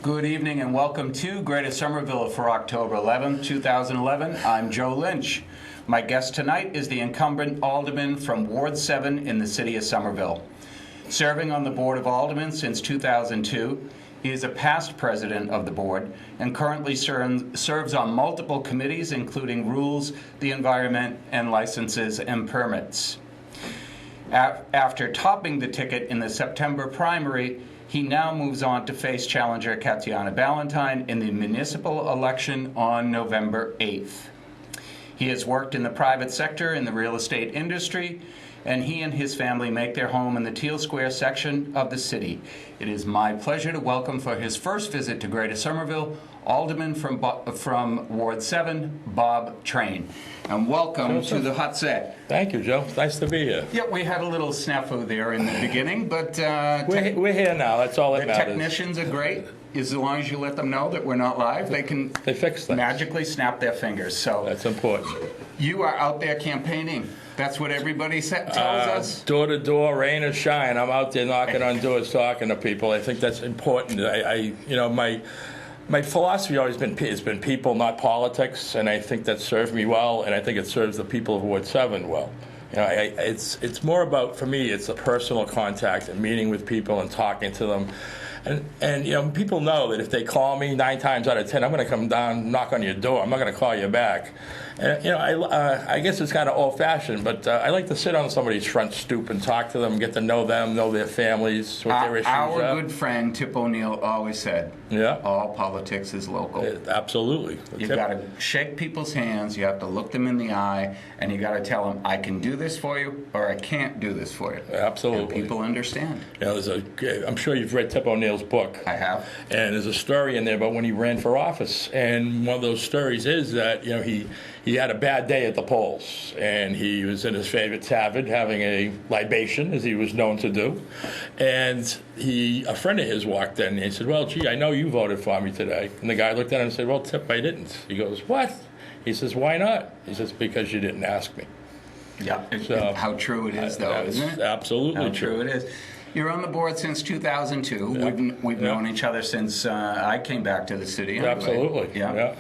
Good evening and welcome to Greater Somerville for October 11, 2011. I'm Joe Lynch. My guest tonight is the incumbent Alderman from Ward 7 in the city of Somerville. Serving on the Board of Aldermen since 2002, he is a past president of the board and currently serves on multiple committees including Rules, the Environment, and Licenses and Permits. After topping the ticket in the September primary, he now moves on to face challenger Katiana Ballantyne in the municipal election on November 8th. He has worked in the private sector in the real estate industry, and he and his family make their home in the Teal Square section of the city. It is my pleasure to welcome for his first visit to Greater Somerville, Alderman from Ward 7, Bob Trane. And welcome to the hot set. Thank you, Joe. It's nice to be here. Yeah, we had a little snafu there in the beginning, but we're here now. That's all that matters. The technicians are great. As long as you let them know that we're not live, they fix things. Magically snap their fingers. So that's important. You are out there campaigning. That's what everybody tells us. Door to door, rain or shine. I'm out there knocking on doors, talking to people. I think that's important. My philosophy always has been people, not politics, and I think that served me well, and I think it serves the people of Ward 7 well. It's more about, for me, it's a personal contact and meeting with people and talking to them. And people know that if they call me 9 times out of 10, I'm going to come down, knock on your door. I'm not going to call you back. And, I guess it's kind of old-fashioned, but I like to sit on somebody's front stoop and talk to them, get to know them, know their families, what their issues are. Our good friend Tip O'Neill always said, "Yeah, all politics is local." Absolutely. You've got to shake people's hands, you have to look them in the eye, and you got to tell them, I can do this for you, or I can't do this for you. Absolutely. And people understand. I'm sure you've read Tip O'Neill's book. I have. And there's a story in there about when he ran for office, and one of those stories is that he had a bad day at the polls, and he was in his favorite tavern having a libation, as he was known to do. And a friend of his walked in, and he said, "Well, gee, I know you voted for me today." And the guy looked at him and said, "Well, Tip, I didn't." He goes, "What?" He says, "Why not?" He says, "Because you didn't ask me." Yeah, so, how true it is, though, isn't it? Absolutely how true it is. You're on the board since 2002. Yeah. We've known each other since I came back to the city. Anyway. Absolutely. Yeah.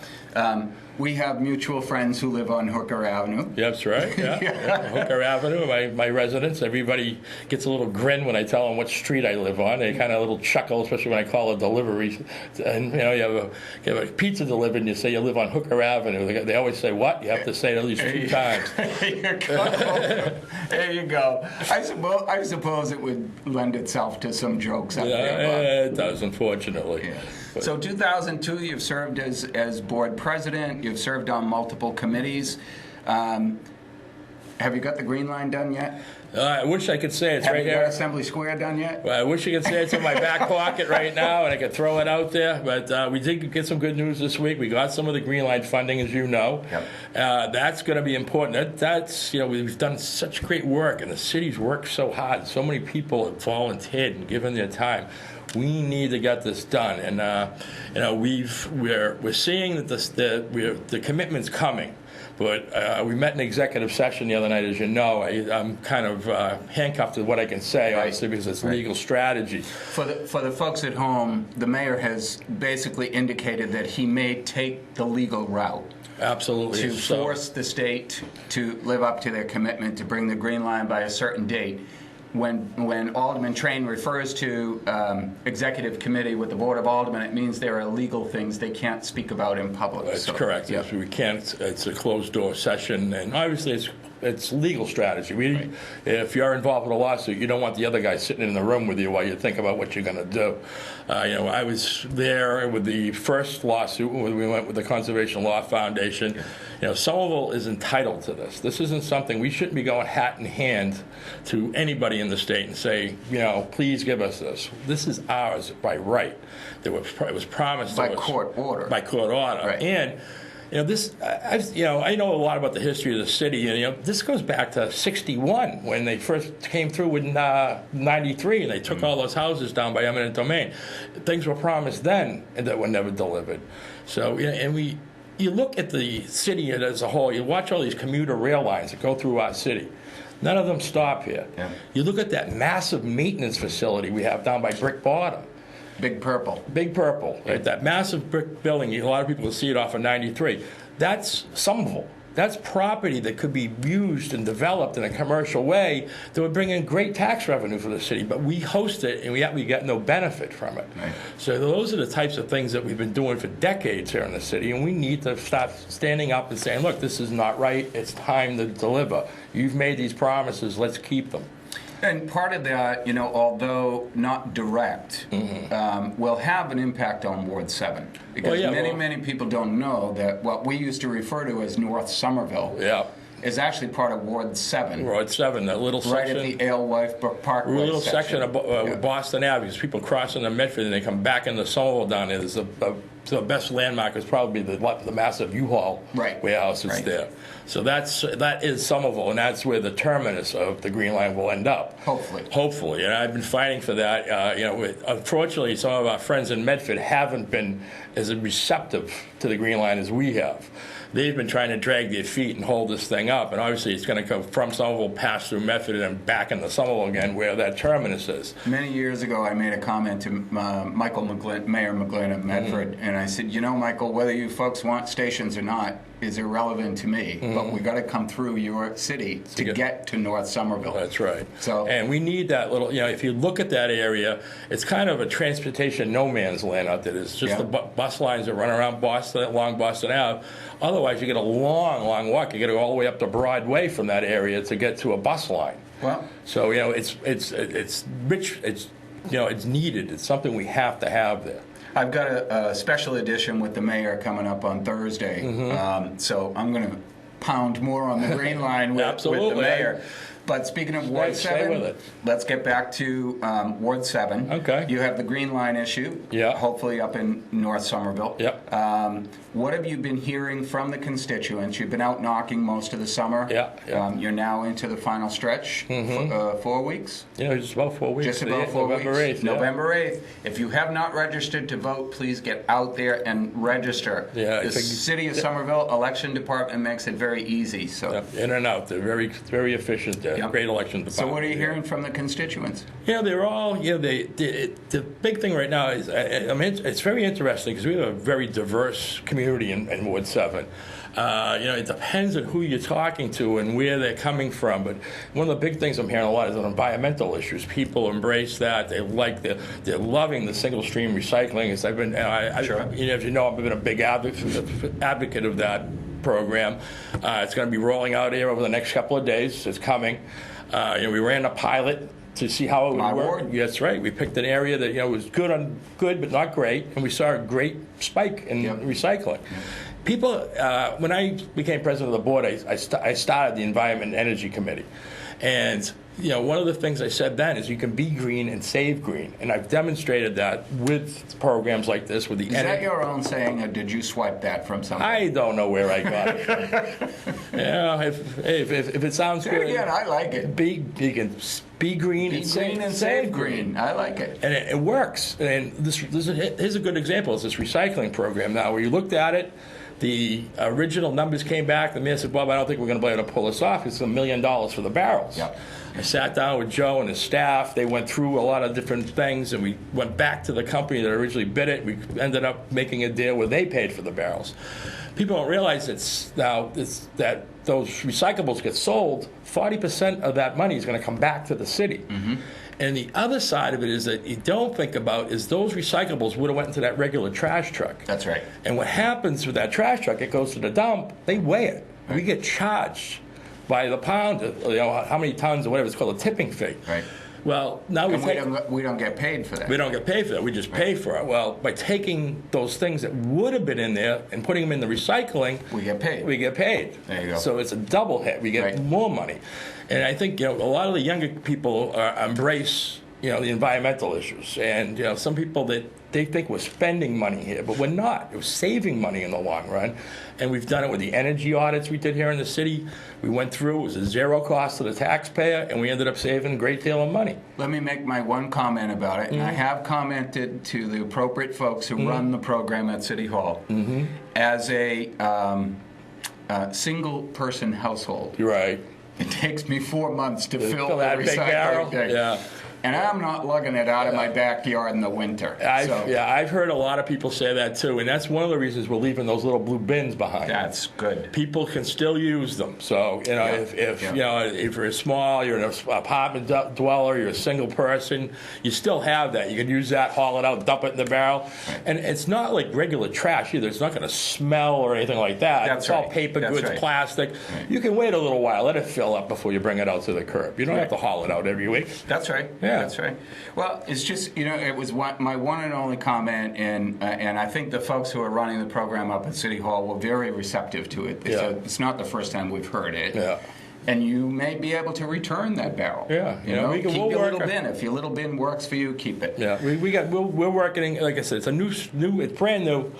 We have mutual friends who live on Hooker Avenue. That's right. Yeah. Hooker Avenue, my residence. Everybody gets a little grin when I tell them what street I live on. They kind of a little chuckle, especially when I call a delivery. And you have a pizza delivered, and you say you live on Hooker Avenue. They always say, "What?" You have to say it at least 2 times. There you go. There you go. I suppose it would lend itself to some jokes out there. Yeah, it does, unfortunately. Yeah. So 2002, you've served as board president. You've served on multiple committees. Have you got the Green Line done yet? I wish I could say it's right here. Have you got Assembly Square done yet? Well, I wish I could say it's in my back pocket right now, and I could throw it out there. But we did get some good news this week. We got some of the Green Line funding, as you know. Yep. That's going to be important. That's we've done such great work, and the city's worked so hard. So many people have volunteered and given their time. We need to get this done, and we're seeing that the commitment's coming. But we met in executive session the other night, as you know. I'm kind of handcuffed to what I can say, obviously, because it's legal strategy. For the folks at home, the mayor has basically indicated that he may take the legal route. Absolutely. To force the state to live up to their commitment to bring the Green Line by a certain date. When Alderman Trane refers to executive committee with the Board of Aldermen, it means there are legal things they can't speak about in public. That's correct. Yes, we can't. It's a closed-door session, and obviously it's legal strategy. If you're involved with a lawsuit, you don't want the other guy sitting in the room with you while you think about what you're going to do. I was there with the first lawsuit when we went with the Conservation Law Foundation. Somerville is entitled to this. This isn't something we shouldn't be going hat in hand to anybody in the state and say, please give us this. This is ours by right. It was promised by court order. By court order, right. And I know a lot about the history of the city. This goes back to '61 when they first came through with 93, and they took all those houses down by eminent domain. Things were promised then and that were never delivered. So, you look at the city as a whole. You watch all these commuter rail lines that go through our city. None of them stop here. Yeah. You look at that massive maintenance facility we have down by Brick Bottom. Big Purple. Big Purple, right? That massive brick building, a lot of people will see it off of 93. That's Somerville. That's property that could be used and developed in a commercial way that would bring in great tax revenue for the city, but we host it and we get no benefit from it. Right. So those are the types of things that we've been doing for decades here in the city, and we need to start standing up and saying, look, this is not right, it's time to deliver. You've made these promises, let's keep them. And part of that, although not direct, will have an impact on Ward 7. Because many people don't know that what we used to refer to as North Somerville is actually part of Ward 7. Ward 7, that little section. Right at the Alewife Parkway little section of Boston Avenue. There's people crossing the Medford and they come back into Somerville down there. There's the best landmark is probably the massive U-Haul warehouse that's there. So that is Somerville, and that's where the terminus of the Green Line will end up. Hopefully, and I've been fighting for that. Unfortunately, some of our friends in Medford haven't been as receptive to the Green Line as we have. They've been trying to drag their feet and hold this thing up, and obviously it's going to come from Somerville, pass through Medford, and then back into Somerville again, where that terminus is. Many years ago, I made a comment to Michael McGlynn, Mayor McGlynn of Medford, and I said, Michael, whether you folks want stations or not is irrelevant to me, but we got to come through your city to get to North Somerville. That's right. So, and we need that little, if you look at that area, it's kind of a transportation no man's land out there. It's just the bus lines that run around Boston, along Boston Ave. Otherwise, you get a long, long walk. You got to go all the way up to Broadway from that area to get to a bus line. Well, so it's rich. It's needed. It's something we have to have there. I've got a special edition with the mayor coming up on Thursday, so I'm going to pound more on the Green Line with the mayor. But speaking of Ward 7, let's get back to Ward 7. Okay. You have the Green Line issue, hopefully up in North Somerville. What have you been hearing from the constituents? You've been out knocking most of the summer. You're now into the final stretch, 4 weeks? Just about 4 weeks. Just about 4 weeks. November 8th. November 8th. If you have not registered to vote, please get out there and register. The City of Somerville Election Department makes it very easy. So in and out. They're very, very efficient. Great election department. So what are you hearing from the constituents? They're all, the big thing right now is, it's very interesting because we have a very diverse community in Ward 7. It depends on who you're talking to and where they're coming from. But one of the big things I'm hearing a lot is on environmental issues. People embrace that. They're loving the single stream recycling. As I've been, as you know, I've been a big advocate of that program. It's going to be rolling out here over the next couple of days. It's coming. We ran a pilot to see how it would work. That's right. We picked an area that was good but not great, and we saw a great spike in recycling. People, when I became president of the board, I started the Environment and Energy Committee, and one of the things I said then is you can be green and save green, and I've demonstrated that with programs like this. With the is that your own saying, or did you swipe that from somebody? I don't know where I got it from. If it sounds good. Again, I like it. Be green and save green. I like it. And it works. And here's a good example. It's this recycling program now where you looked at it. The original numbers came back. The mayor said, Bob, I don't think we're going to be able to pull this off. It's $1 million for the barrels. I sat down with Joe and his staff. They went through a lot of different things, and we went back to the company that originally bid it. We ended up making a deal where they paid for the barrels. People don't realize that those recyclables get sold. 40% of that money is going to come back to the city. And the other side of it is that you don't think about is those recyclables would have went into that regular trash truck. That's right. And what happens with that trash truck, it goes to the dump, they weigh it. Right. We get charged by the pound, how many tons or whatever, it's called a tipping fee. Right. Well, now we don't get paid for that. We don't get paid for that. We just pay for it. Well, by taking those things that would have been in there and putting them in the recycling, we get paid. We get paid. There you go. So it's a double hit. We get more money. And I think a lot of the younger people embrace the environmental issues, and some people that they think we're spending money here, but we're not. We're saving money in the long run, and we've done it with the energy audits we did here in the city. We went through; it was a zero cost to the taxpayer, and we ended up saving a great deal of money. Let me make my one comment about it, and I have commented to the appropriate folks who run the program at City Hall. As a single-person household, You're right. It takes me 4 months to fill that the big recycling barrel. thing. Yeah. And I'm not lugging it out of my backyard in the winter. I've heard a lot of people say that too, and that's one of the reasons we're leaving those little blue bins behind. That's good. People can still use them. So if you're small, you're an apartment dweller, you're a single person, you still have that. You can use that, haul it out, dump it in the barrel, and it's not like regular trash either. It's not going to smell or anything like that. It's all paper goods, plastic. Right. You can wait a little while, let it fill up before you bring it out to the curb. You don't have to haul it out every week. That's right. Yeah. That's right. Well, it's just, it was my one and only comment, and I think the folks who are running the program up at City Hall were very receptive to it. It's not the first time we've heard it. Yeah. And you may be able to return that barrel. Yeah. Keep your little bin. If your little bin works for you, keep it. Yeah. We're working, like I said, it's it's brand new.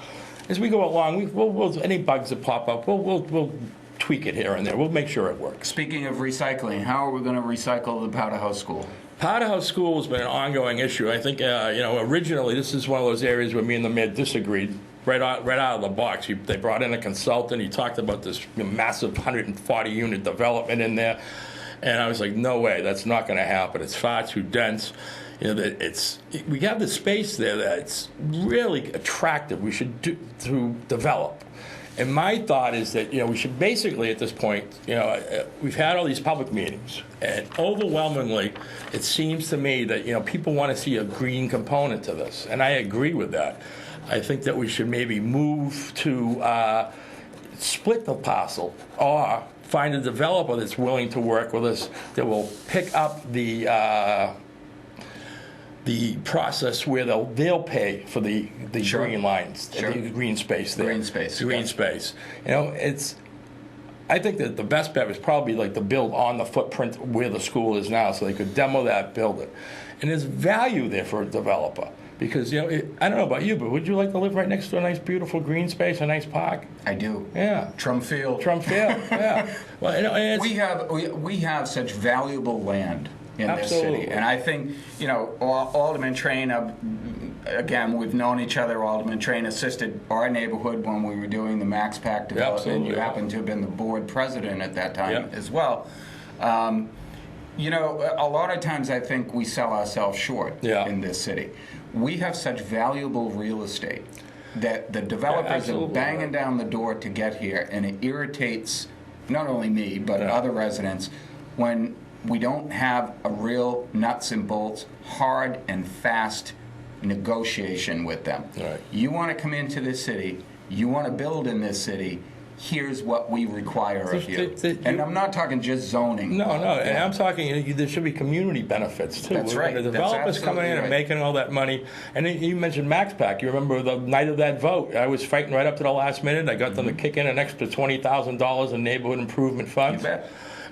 As we go along, we'll any bugs that pop up, we'll tweak it here and there. We'll make sure it works. Speaking of recycling, how are we going to recycle the Powder House School? Powder House School has been an ongoing issue. I think, originally this is one of those areas where me and the mayor disagreed right out of the box. They brought in a consultant. He talked about this massive 140-unit development in there. And I was like, no way, that's not going to happen. It's far too dense. We have the space there that's really attractive. We should develop. And my thought is that, we should basically at this point, we've had all these public meetings, and overwhelmingly, it seems to me that, people want to see a green component to this, and I agree with that. I think that we should maybe move to split the parcel or find a developer that's willing to work with us that will pick up the process where they'll pay for the green lines, the green space there. Green space. I think that the best bet is probably like to build on the footprint where the school is now, so they could demo that building. And there's value there for a developer. Because, I don't know about you, but would you like to live right next to a nice, beautiful green space, a nice park? I do. Yeah. Trump Field, yeah. Well, we have such valuable land in this city. And I think, Alderman Trane, again, we've known each other. Alderman Trane assisted our neighborhood when we were doing the Max Pack development. Absolutely. You happen to have been the board president at that time as well. A lot of times I think we sell ourselves short in this city. We have such valuable real estate that the developers are banging down the door to get here, and it irritates not only me, but other residents when we don't have a real nuts and bolts, hard and fast negotiation with them. Right. You want to come into this city, you want to build in this city, here's what we require of you. And I'm not talking just zoning. No, and I'm talking, there should be community benefits, too. That's right. The developers coming in and making all that money. And you mentioned Max Pack. You remember the night of that vote, I was fighting right up to the last minute. I got them to kick in an extra $20,000 in neighborhood improvement funds. You bet.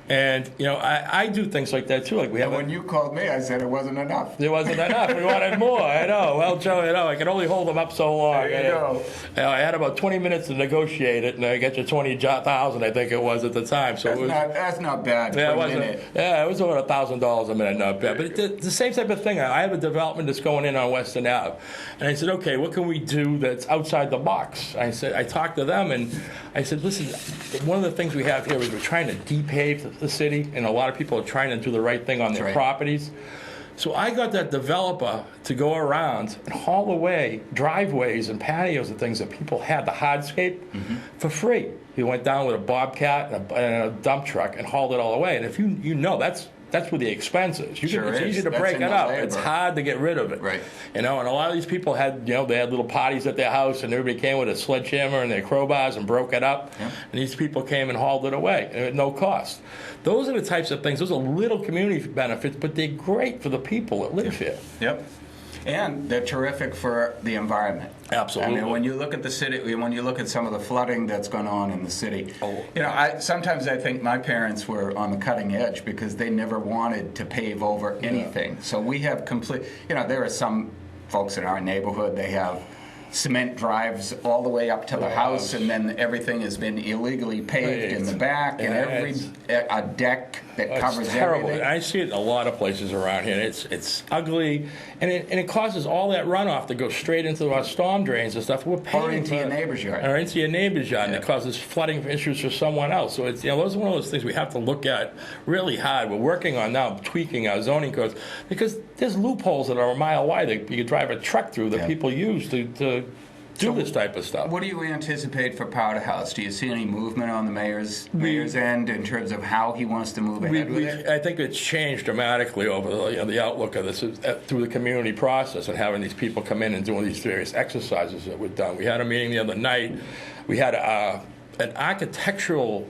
And, I do things like that, too. Like when you called me, I said it wasn't enough. It wasn't enough. We wanted more. I know. Well, Joe, I can only hold them up so long. There you go. I had about 20 minutes to negotiate it, and I got you 20,000, I think it was at the time. So that's not bad. Yeah, it was over $1,000 a minute, not bad. But it's the same type of thing. I have a development that's going in on Western Ave, and I said, okay, what can we do that's outside the box? I talked to them, and I said, listen, one of the things we have here is we're trying to depave the city, and a lot of people are trying to do the right thing on their properties. So I got that developer to go around and haul away driveways and patios and things that people had, the hardscape, for free. He went down with a Bobcat and a dump truck and hauled it all away. And if that's where the expense is. It's easy to break it up. It's hard to get rid of it. Right. And a lot of these people had, they had little parties at their house, and everybody came with a sledgehammer and their crowbars and broke it up. Yep. And these people came and hauled it away at no cost. Those are the types of things. Those are little community benefits, but they're great for the people that live here. Yep. And they're terrific for the environment. Absolutely. I mean, when you look at the city, when you look at some of the flooding that's gone on in the city, sometimes I think my parents were on the cutting edge because they never wanted to pave over anything. Yeah. So we have there are some folks in our neighborhood, they have cement drives all the way up to the house, and then everything has been illegally paved in the back, and a deck that It's covers terrible. everything? I see it in a lot of places around here. It's ugly, and it causes all that runoff to go straight into our storm drains and stuff. We're paying Or into for- your neighbor's yard. Or into your neighbor's yard, and Yeah. it causes flooding issues for someone else. So it's, those are one of those things we have to look at really hard. We're working on now tweaking our zoning codes because there's loopholes that are a mile wide that you could drive a truck through that people use to do this type of stuff. What do you anticipate for Powder House? Do you see any movement on the mayor's end in terms of how he wants to move ahead with it? I think it's changed dramatically over the outlook of this through the community process and having these people come in and doing these various exercises that we've done. We had a meeting the other night. We had an architectural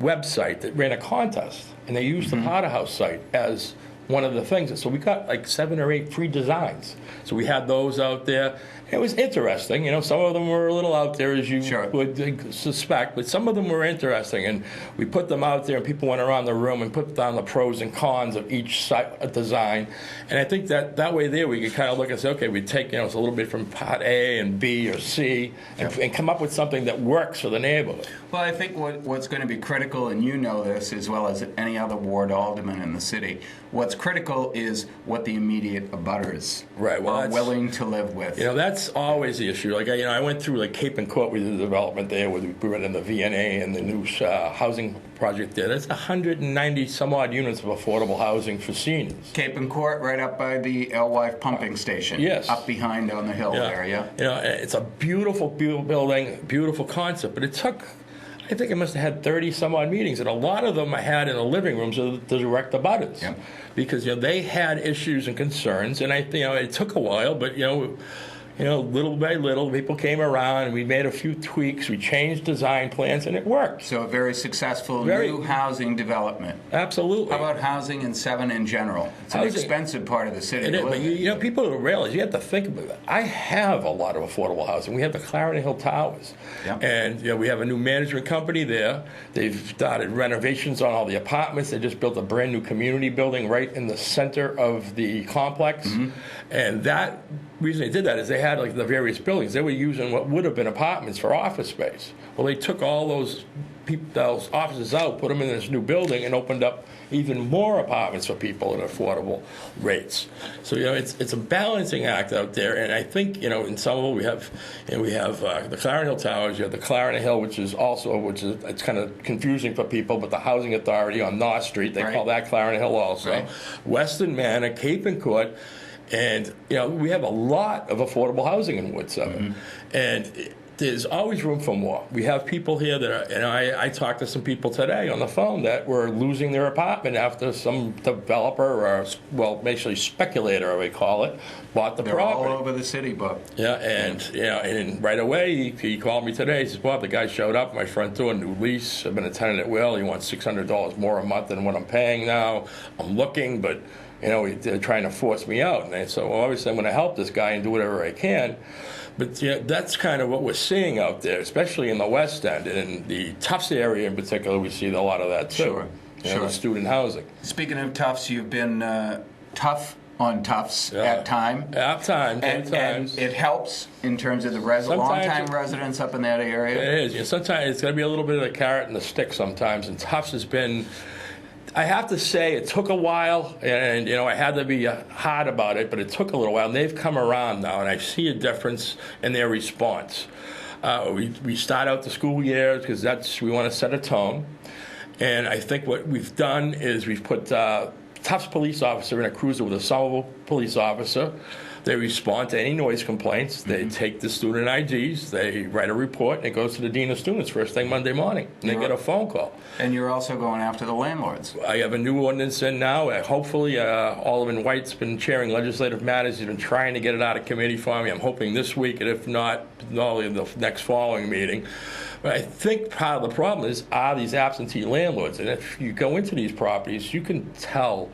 website that ran a contest, and they used the Powder House site as one of the things. So we got like 7 or 8 free designs. So we had those out there. It was interesting. Some of them were a little out there, as you would suspect, but some of them were interesting. And we put them out there, and people went around the room and put down the pros and cons of each site design. And I think that way there we could kind of look and say, okay, we take it's a little bit from part A and B or C, and come up with something that works for the neighborhood. Well, I think what's going to be critical, and you know this as well as any other ward alderman in the city, what's critical is what the immediate abutters are willing to live with. That's always the issue. Like, I went through like Cape and Court. We did the development there. We went in the VNA and the new housing project there. That's 190 some odd units of affordable housing for seniors. Cape and Court, right up by the Alewife pumping station. Yes. Up behind on the hill area. It's a beautiful building, beautiful concept, but it took, I think I must have had 30 some odd meetings, and a lot of them I had in the living rooms of the direct abutters. Yep. Because they had issues and concerns, and it took a while, but little by little, people came around, and we made a few tweaks. We changed design plans, and it worked. So a very successful new housing development. Absolutely. How about housing in 7 in general? It's an expensive part of the city. But people don't realize, you have to think about it. I have a lot of affordable housing. We have the Clarendon Hill Towers. Yep. And we have a new management company there. They've started renovations on all the apartments. They just built a brand new community building right in the center of the complex. Mm-hmm. And that reason they did that is they had like the various buildings. They were using what would have been apartments for office space. Well, they took all those offices out, put them in this new building, and opened up even more apartments for people at affordable rates. So it's a balancing act out there, and I think in Somerville we have the Clarendon Hill Towers. You have the Clarendon Hill, which is it's kind of confusing for people, but the Housing Authority on North Street, they call that Clarendon Hill also. Right. Weston Manor, Cape and Court. And, we have a lot of affordable housing in Ward 7. Mm-hmm. And there's always room for more. We have people here that are, I talked to some people today on the phone that were losing their apartment after some developer or, basically speculator, we call it, bought the property. They're all over the city, Bob. Yeah, and right away he called me today. He says, Bob, the guy showed up at my front door, new lease. I've been a tenant at will. He wants $600 more a month than what I'm paying now. I'm looking, but they're trying to force me out. And so obviously I'm going to help this guy and do whatever I can. But that's kind of what we're seeing out there, especially in the West End. And in the Tufts area in particular, we see a lot of that too. Sure. The student housing. Speaking of Tufts, you've been tough on Tufts at times. At times. And it helps in terms of the long-time residents up in that area. It is. Sometimes it's going to be a little bit of the carrot and the stick sometimes. And Tufts has been... I have to say, it took a while, and I had to be hard about it, but it took a little while, and they've come around now, and I see a difference in their response. We start out the school year because we want to set a tone, and I think what we've done is we've put Tufts police officer in a cruiser with a Somerville police officer. They respond to any noise complaints. They take the student IDs. They write a report, and it goes to the dean of students first thing Monday morning. And they get a phone call. And you're also going after the landlords. I have a new ordinance in now. Hopefully, Alderman White's been chairing legislative matters. He's been trying to get it out of committee for me. I'm hoping this week, and if not, only the next following meeting. But I think part of the problem are these absentee landlords. And if you go into these properties, you can tell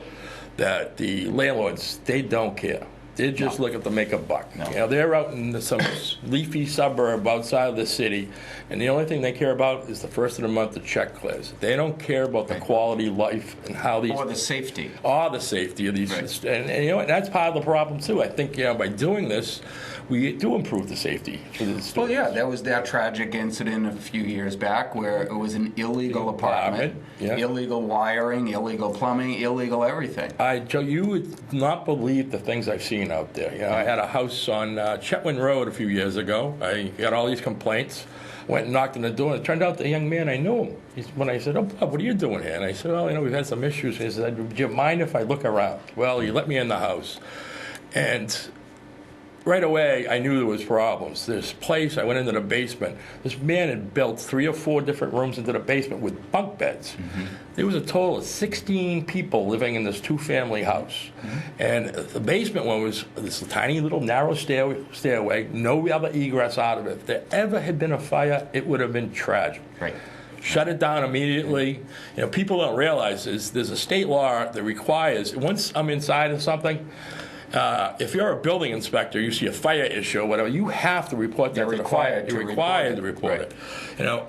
that the landlords, they don't care. They're just looking to make a buck. No. You know, they're out in some leafy suburb outside of the city, and the only thing they care about is the first of the month the check clears. They don't care about the quality of life and how these... Or the safety. Or the safety of these... Right. And, you know, that's part of the problem, too. I think, you know, by doing this, we do improve the safety for the students. Well, yeah, there was that tragic incident a few years back where it was an illegal apartment, yeah. illegal wiring, illegal plumbing, illegal everything. Joe, you would not believe the things I've seen out there. You know, I had a house on Chetwynd Road a few years ago. I got all these complaints. Went and knocked on the door, and it turned out the young man, I knew him. When I said, "Oh, Bob, what are you doing here?" And I said, "Well, you know, we've had some issues." He said, "Do you mind if I look around?" Well, he let me in the house. And right away, I knew there was problems. This place, I went into the basement. This man had built 3 or 4 different rooms into the basement with bunk beds. Mm-hmm. There was a total of 16 people living in this 2-family house. Mm-hmm. And the basement one was this tiny little narrow stairway, no other egress out of it. If there ever had been a fire, it would have been tragic. Right. Shut it down immediately. You know, people don't realize there's a state law that requires, once I'm inside of something, if you're a building inspector, you see a fire issue or whatever, you have to report that to the fire. You're required to report it. You know,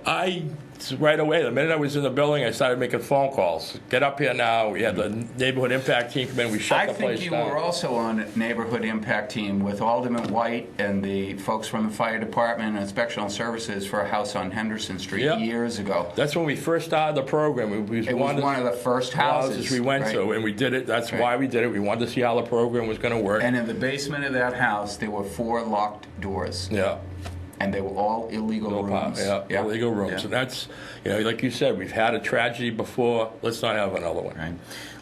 right away, the minute I was in the building, I started making phone calls. Get up here now. We had the neighborhood impact team come in. We shut the place down. I think you were also on a neighborhood impact team with Alderman White and the folks from the fire department and inspectional services for a house on Henderson Street years ago. That's when we first started the program. It was one of the first houses we went to, and we did it. That's why we did it. We wanted to see how the program was going to work. And in the basement of that house, there were 4 locked doors. Yeah. And they were all illegal rooms. Yeah, illegal rooms. Yeah. And that's, you know, like you said, we've had a tragedy before. Let's not have another one. Right.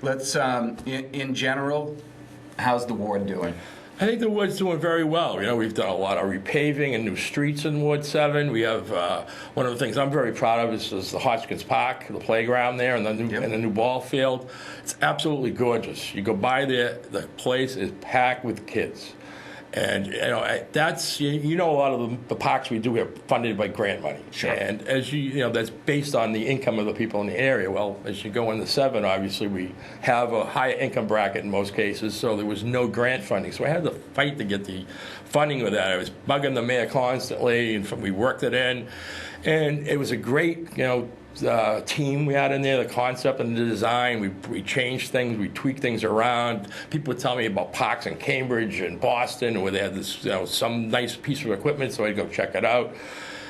Let's, in general, how's the ward doing? I think the ward's doing very well. You know, we've done a lot of repaving and new streets in Ward 7. We have, one of the things I'm very proud of is the Hodgkins Park, the playground there, and the new ball field. It's absolutely gorgeous. You go by there, the place is packed with kids. And, you know, that's, you know, a lot of the parks we do are funded by grant money. Sure. And as you know, that's based on the income of the people in the area. Well, as you go into 7, obviously, we have a higher income bracket in most cases, so there was no grant funding. So I had to fight to get the funding with that. I was bugging the mayor constantly, and we worked it in. And it was a great, you know, team we had in there, the concept and the design. We changed things, we tweaked things around. People would tell me about parks in Cambridge and Boston where they had this, you know, some nice piece of equipment, so I'd go check it out.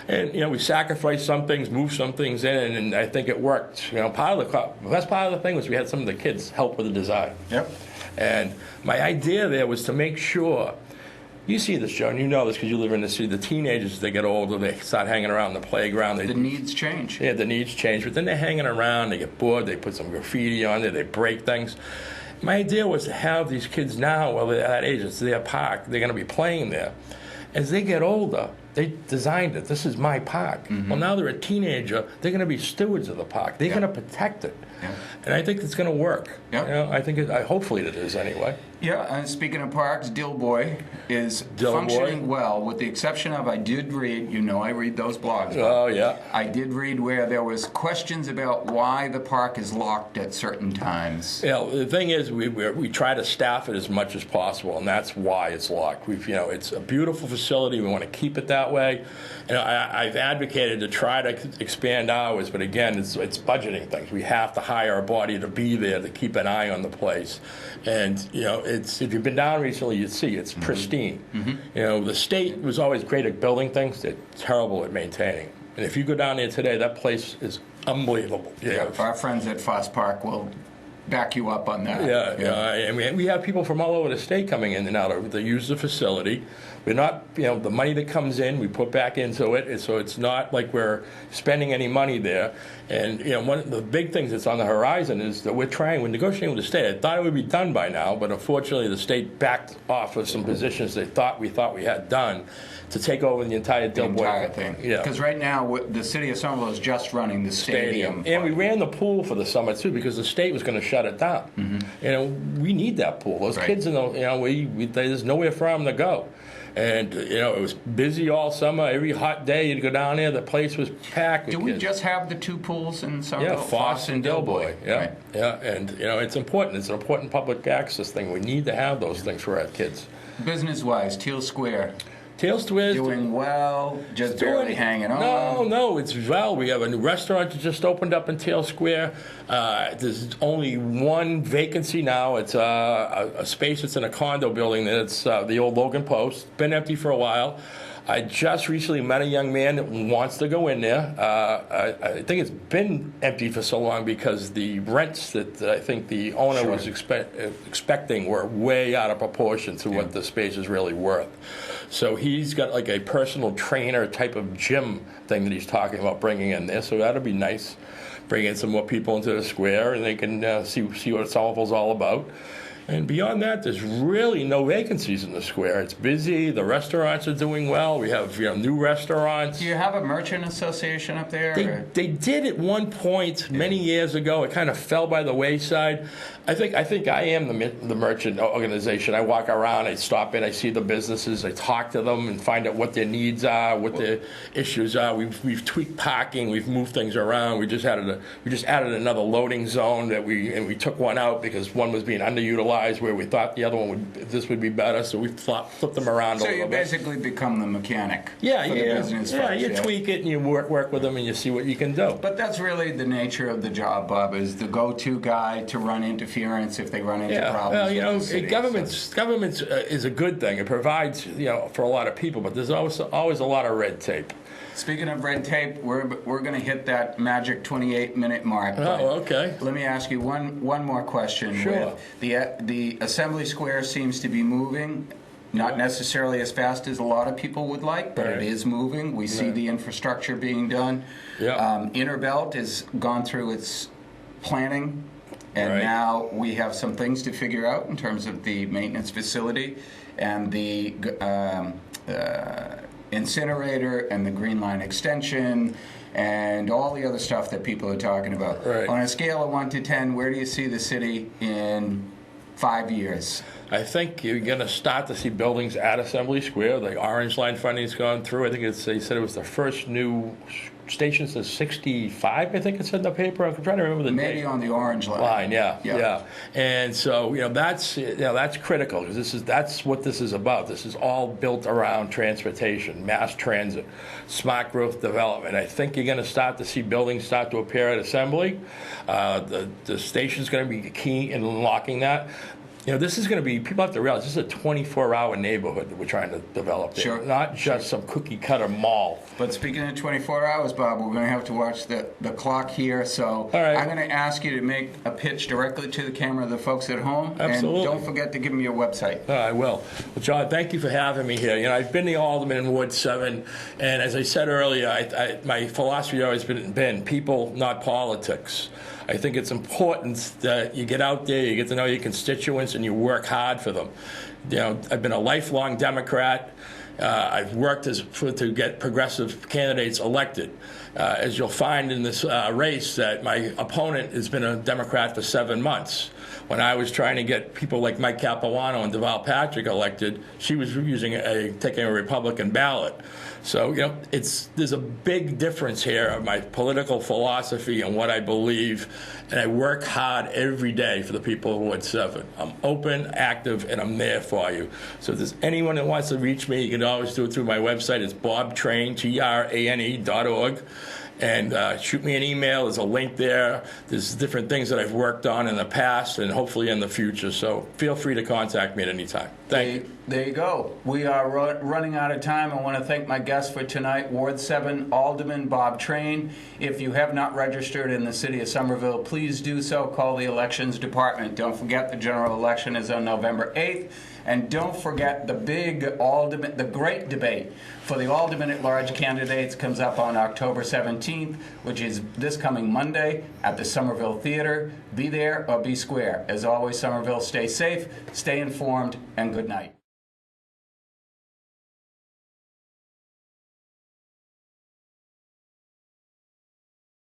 And, you know, we sacrificed some things, moved some things in, and I think it worked. You know, the best part of the thing was we had some of the kids help with the design. Yep. And my idea there was to make sure, you see this, Joe, and you know this because you live in the city. The teenagers, they get older, they start hanging around the playground. The needs change. Yeah, the needs change. But then they're hanging around, they get bored, they put some graffiti on there, they break things. My idea was to have these kids now, well, they're at that age, it's their park, they're going to be playing there. As they get older, they designed it. This is my park. Mm-hmm. Well, now they're a teenager, they're going to be stewards of the park. They're going to protect it. Yeah. And I think it's going to work. Yep. You know, I think hopefully it is anyway. Yeah, and speaking of parks, Dilboy is functioning well, with the exception of, I did read, you know I read those blogs. Oh, yeah. I did read where there was questions about why the park is locked at certain times. Yeah, the thing is, we try to staff it as much as possible, and that's why it's locked. You know, it's a beautiful facility. We want to keep it that way. And I've advocated to try to expand hours, but again, it's budgeting things. We have to hire a body to be there to keep an eye on the place. And, you know, if you've been down recently, you'd see it's pristine. Mm-hmm. You know, the state was always great at building things. They're terrible at maintaining. And if you go down there today, that place is unbelievable. Yeah, our friends at Foss Park will back you up on that. Yeah. And we have people from all over the state coming in and out. They use the facility. We're not, you know, the money that comes in, we put back into it, so it's not like we're spending any money there. And, you know, one of the big things that's on the horizon is that we're negotiating with the state. I thought it would be done by now, but unfortunately the state backed off of some positions we thought we had done to take over the entire thing. Yeah. Because right now, the city of Somerville is just running the stadium. And we ran the pool for the summer, too, because the state was going to shut shut it down. You know, we need that pool. Those Right. kids, there's nowhere for them to go. And, you know, it was busy all summer. Every hot day you'd go down there, the place was packed with Do we kids. just have the two pools in Somerville? Yeah, Foss and Dilboy. Yeah, Right. yeah. And, you know, it's important. It's an important public access thing. We need to have those things for our kids. Business-wise, Teal Square, Tails Twist. doing well, just barely hanging on. No, it's well. We have a new restaurant that just opened up in Tail Square. There's only one vacancy now. It's a space that's in a condo building. That's the old Logan Post. Been empty for a while. I just recently met a young man that wants to go in there. I think it's been empty for so long because the rents that I think the owner was expecting were way out of proportion to what the space is really worth. So he's got like a personal trainer type of gym thing that he's talking about bringing in there. So that'll be nice. Bring in some more people into the square and they can see what Somerville's all about. And beyond that, there's really no vacancies in the square. It's busy. The restaurants are doing well. We have new restaurants. Do you have a merchant association up there? They did at one point many years ago. It kind of fell by the wayside. I think I am the merchant organization. I walk around, I stop in, I see the businesses, I talk to them and find out what their needs are, what their issues are. We've tweaked parking, we've moved things around. We just added another loading zone that we took one out because one was being underutilized where we thought the other one would be better. So we flipped them around a little bit. So you basically become the mechanic. For the business folks, you tweak it and you work with them and you see what you can do. But that's really the nature of the job, Bob, is the go-to guy to run interference if they run into problems. Well, with the city. government is a good thing. It provides, for a lot of people, but there's always a lot of red tape. Speaking of red tape, we're going to hit that magic 28-minute mark. Oh, okay. Let me ask you one more question. Sure. The Assembly Square seems to be moving. Not necessarily as fast as a lot of people would like, but it is moving. We see the infrastructure being done. Yeah. Interbelt has gone through its planning, and now we have some things to figure out in terms of the maintenance facility and the incinerator and the Green Line extension and all the other stuff that people are talking about. Right. On a scale of 1 to 10, where do you see the city in 5 years? I think you're going to start to see buildings at Assembly Square. The Orange Line funding's gone through. I think they said it was the first new station since '65. I think it said in the paper. I'm trying to remember the date. Maybe on the Orange Line. Yeah. And so that's critical because that's what this is about. This is all built around transportation, mass transit, smart growth development. I think you're going to start to see buildings start to appear at Assembly. The station's going to be key in unlocking that. This is going to be, people have to realize, this is a 24-hour neighborhood that we're trying to develop there, Sure. not just some cookie-cutter mall. But speaking of 24 hours, Bob, we're going to have to watch the clock here, so All right. I'm going to ask you to make a pitch directly to the camera of the folks at home. Absolutely. And don't forget to give them your website. I will. Well, John, thank you for having me here. I've been the alderman in Ward 7, and as I said earlier, my philosophy has always been people, not politics. I think it's important that you get out there, you get to know your constituents, and you work hard for them. I've been a lifelong Democrat. I've worked to get progressive candidates elected. As you'll find in this race, that my opponent has been a Democrat for 7 months. When I was trying to get people like Mike Capuano and Deval Patrick elected, she was taking a Republican ballot. So, there's a big difference here of my political philosophy and what I believe, and I work hard every day for the people of Ward 7. I'm open, active, and I'm there for you. So if there's anyone that wants to reach me, you can always do it through my website. It's bobtrane, TRANE.org. And shoot me an email. There's a link there. There's different things that I've worked on in the past and hopefully in the future. So feel free to contact me at any time. Thank you. There you go. We are running out of time. I want to thank my guest for tonight, Ward 7 Alderman Bob Trane. If you have not registered in the city of Somerville, please do so. Call the elections department. Don't forget the general election is on November 8th. And don't forget the the great debate for the Alderman at Large candidates comes up on October 17th, which is this coming Monday at the Somerville Theater. Be there or be square. As always, Somerville, stay safe, stay informed, and good night.